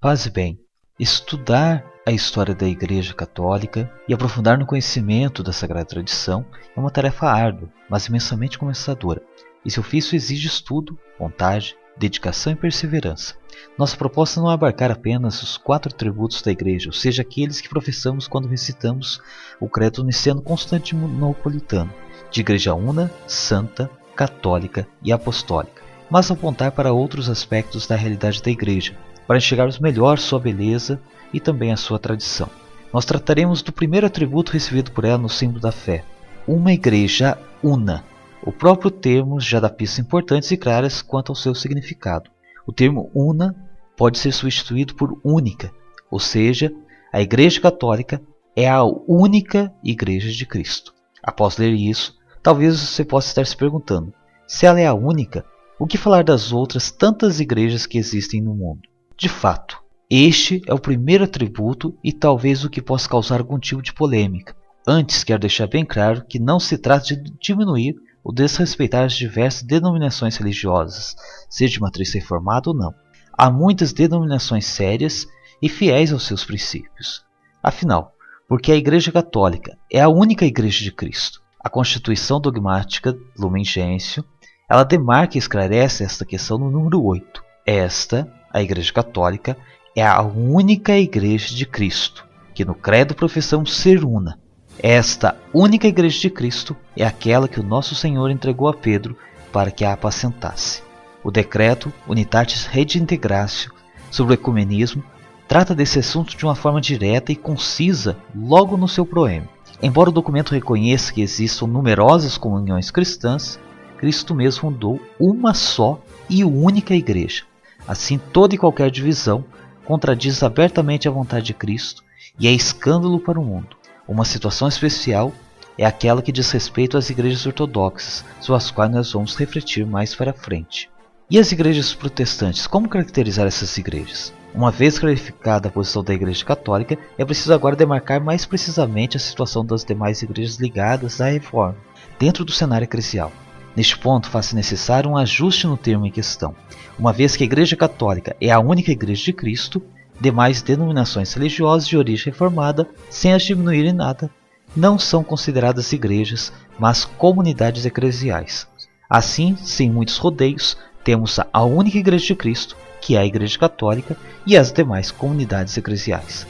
Faz bem, estudar a história da Igreja Católica e aprofundar no conhecimento da Sagrada Tradição é uma tarefa árdua, mas imensamente compensadora. Esse ofício exige estudo, vontade, dedicação e perseverança. Nossa proposta não é abarcar apenas os 4 atributos da Igreja, ou seja, aqueles que professamos quando recitamos o credo niceno-constantinopolitano, de Igreja una, santa, católica e apostólica, mas apontar para outros aspectos da realidade da Igreja, para enxergarmos melhor sua beleza e também a sua tradição. Nós trataremos do primeiro atributo recebido por ela no símbolo da fé, uma Igreja una. O próprio termo já dá pistas importantes e claras quanto ao seu significado. O termo una pode ser substituído por única, ou seja, a Igreja Católica é a única Igreja de Cristo. Após ler isso, talvez você possa estar se perguntando, se ela é a única, o que falar das outras tantas igrejas que existem no mundo? De fato, este é o primeiro atributo e talvez o que possa causar algum tipo de polêmica. Antes, quero deixar bem claro que não se trata de diminuir ou desrespeitar as diversas denominações religiosas, seja de matriz reformada ou não. Há muitas denominações sérias e fiéis aos seus princípios. Afinal, porque a Igreja Católica é a única Igreja de Cristo, a Constituição Dogmática Lumen Gentium, ela demarca e esclarece esta questão no número 8. Esta, a Igreja Católica, é a única Igreja de Cristo, que no credo professamos ser una. Esta única Igreja de Cristo é aquela que o nosso Senhor entregou a Pedro para que a apacentasse. O decreto Unitatis Redintegratio sobre o ecumenismo trata desse assunto de uma forma direta e concisa logo no seu proeme. Embora o documento reconheça que existam numerosas comunhões cristãs, Cristo mesmo fundou uma só e única Igreja. Assim, toda e qualquer divisão contradiz abertamente a vontade de Cristo e é escândalo para o mundo. Uma situação especial é aquela que diz respeito às igrejas ortodoxas, sobre as quais nós vamos refletir mais para frente. E as igrejas protestantes, como caracterizar essas igrejas? Uma vez clarificada a posição da Igreja Católica, é preciso agora demarcar mais precisamente a situação das demais igrejas ligadas à Reforma, dentro do cenário eclesial. Neste ponto, faz-se necessário um ajuste no termo em questão. Uma vez que a Igreja Católica é a única Igreja de Cristo, demais denominações religiosas de origem reformada, sem as diminuir em nada, não são consideradas igrejas, mas comunidades eclesiais. Assim, sem muitos rodeios, temos a única Igreja de Cristo, que é a Igreja Católica, e as demais comunidades eclesiais.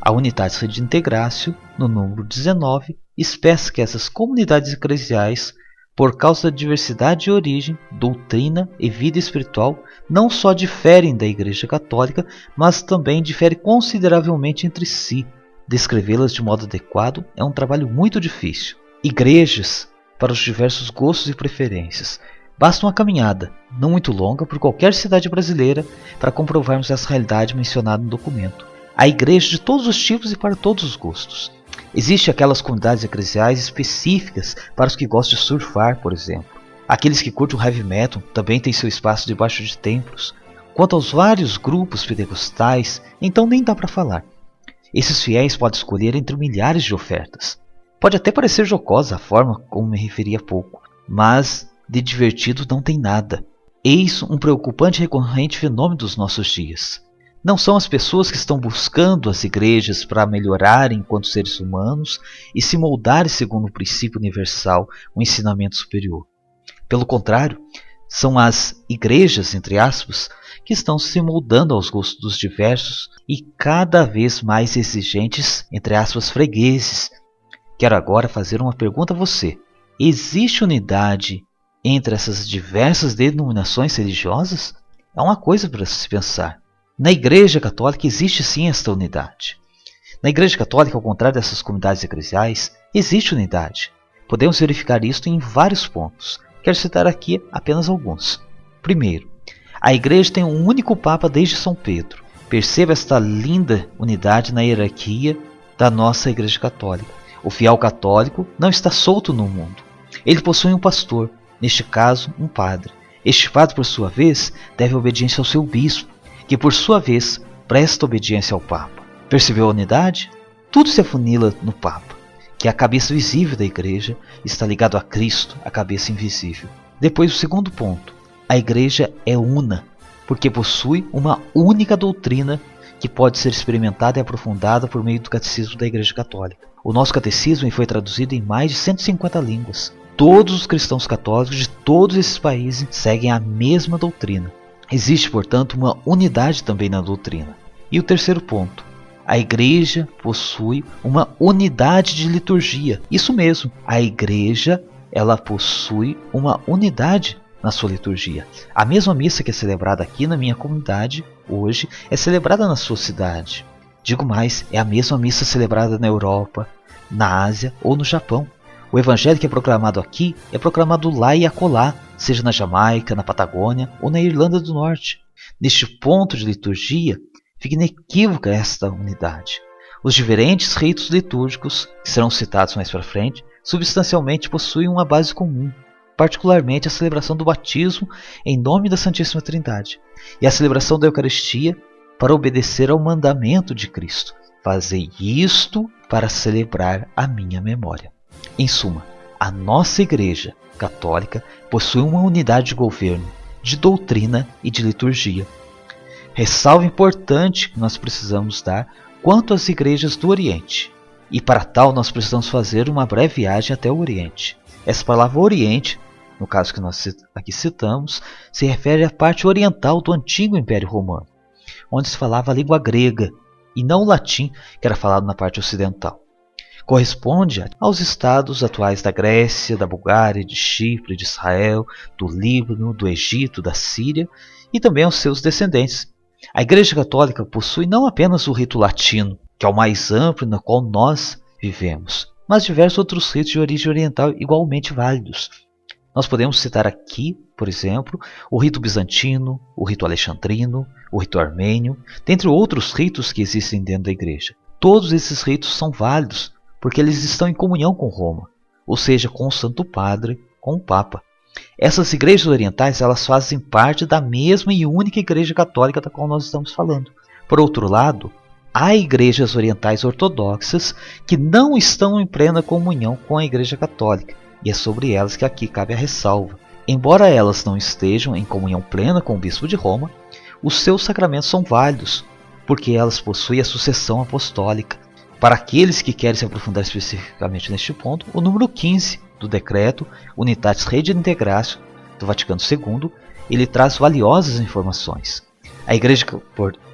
A Unitatis Redintegratio, no número 19, expressa que essas comunidades eclesiais, por causa da diversidade de origem, doutrina e vida espiritual, não só diferem da Igreja Católica, mas também diferem consideravelmente entre si. Descrevê-las de modo adequado é um trabalho muito difícil. Igrejas para os diversos gostos e preferências. Basta uma caminhada, não muito longa, por qualquer cidade brasileira para comprovarmos essa realidade mencionada no documento. Há igrejas de todos os tipos e para todos os gostos. Existem aquelas comunidades eclesiais específicas para os que gostam de surfar, por exemplo. Aqueles que curtem o heavy metal também têm seu espaço debaixo de templos. Quanto aos vários grupos pentecostais, então nem dá para falar. Esses fiéis podem escolher entre milhares de ofertas. Pode até parecer jocosa a forma como me referi há pouco, mas de divertido não tem nada. Eis um preocupante e recorrente fenômeno dos nossos dias. Não são as pessoas que estão buscando as igrejas para melhorarem enquanto seres humanos e se moldarem segundo o princípio universal, o ensinamento superior. Pelo contrário, são as igrejas, entre aspas, que estão se moldando aos gostos dos diversos e cada vez mais exigentes, entre aspas, fregueses. Quero agora fazer uma pergunta a você. Existe unidade entre essas diversas denominações religiosas? É uma coisa para se pensar. Na Igreja Católica existe sim esta unidade. Na Igreja Católica, ao contrário dessas comunidades eclesiais, existe unidade. Podemos verificar isto em vários pontos. Quero citar aqui apenas alguns. Primeiro, a Igreja tem um único Papa desde São Pedro. Perceba esta linda unidade na hierarquia da nossa Igreja Católica. O fiel católico não está solto no mundo. Ele possui um pastor, neste caso um padre. Este padre, por sua vez, deve obediência ao seu bispo, que por sua vez presta obediência ao Papa. Percebeu a unidade? Tudo se afunila no Papa, que é a cabeça visível da Igreja, está ligado a Cristo, a cabeça invisível. Depois, o segundo ponto. A Igreja é una. porque possui uma única doutrina que pode ser experimentada e aprofundada por meio do catecismo da Igreja Católica. O nosso catecismo foi traduzido em mais de 150 línguas. Todos os cristãos católicos de todos esses países seguem a mesma doutrina. Existe, portanto, uma unidade também na doutrina. E o terceiro ponto: a Igreja possui uma unidade de liturgia. Isso mesmo, a Igreja ela possui uma unidade na sua liturgia. A mesma missa que é celebrada aqui na minha comunidade hoje é celebrada na sua cidade. Digo mais, é a mesma missa celebrada na Europa, na Ásia ou no Japão. O evangelho que é proclamado aqui é proclamado lá e acolá, seja na Jamaica, na Patagônia ou na Irlanda do Norte. Neste ponto de liturgia, fica inequívoca esta unidade. Os diferentes ritos litúrgicos, que serão citados mais para frente, substancialmente possuem uma base comum, particularmente a celebração do batismo em nome da Santíssima Trindade e a celebração da Eucaristia para obedecer ao mandamento de Cristo: fazei isto para celebrar a minha memória. Em suma, a nossa Igreja Católica possui uma unidade de governo, de doutrina e de liturgia. Ressalva importante que nós precisamos dar quanto às igrejas do Oriente. E para tal nós precisamos fazer uma breve viagem até o Oriente. Essa palavra Oriente, no caso que nós aqui citamos, se refere à parte oriental do antigo Império Romano, onde se falava a língua grega e não o latim, que era falado na parte ocidental. Corresponde aos estados atuais da Grécia, da Bulgária, de Chipre, de Israel, do Líbano, do Egito, da Síria e também aos seus descendentes. A Igreja Católica possui não apenas o rito latino, que é o mais amplo no qual nós vivemos, mas diversos outros ritos de origem oriental igualmente válidos. Nós podemos citar aqui, por exemplo, o rito bizantino, o rito alexandrino, o rito armênio, dentre outros ritos que existem dentro da Igreja. Todos esses ritos são válidos porque eles estão em comunhão com Roma, ou seja, com o Santo Padre, com o Papa. Essas igrejas orientais elas fazem parte da mesma e única Igreja Católica da qual nós estamos falando. Por outro lado, há igrejas orientais ortodoxas que não estão em plena comunhão com a Igreja Católica, e é sobre elas que aqui cabe a ressalva. Embora elas não estejam em comunhão plena com o Bispo de Roma, os seus sacramentos são válidos, porque elas possuem a sucessão apostólica. Para aqueles que querem se aprofundar especificamente neste ponto, o número 15 do decreto Unitatis Redintegratio do Vaticano II, ele traz valiosas informações. A Igreja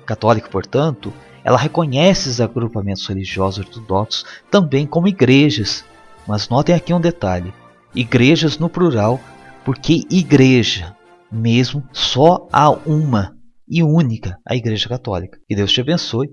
Católica, portanto, ela reconhece os agrupamentos religiosos ortodoxos também como igrejas. Mas notem aqui um detalhe: igrejas no plural, porque igreja mesmo só há uma e única, a Igreja Católica. Que Deus te abençoe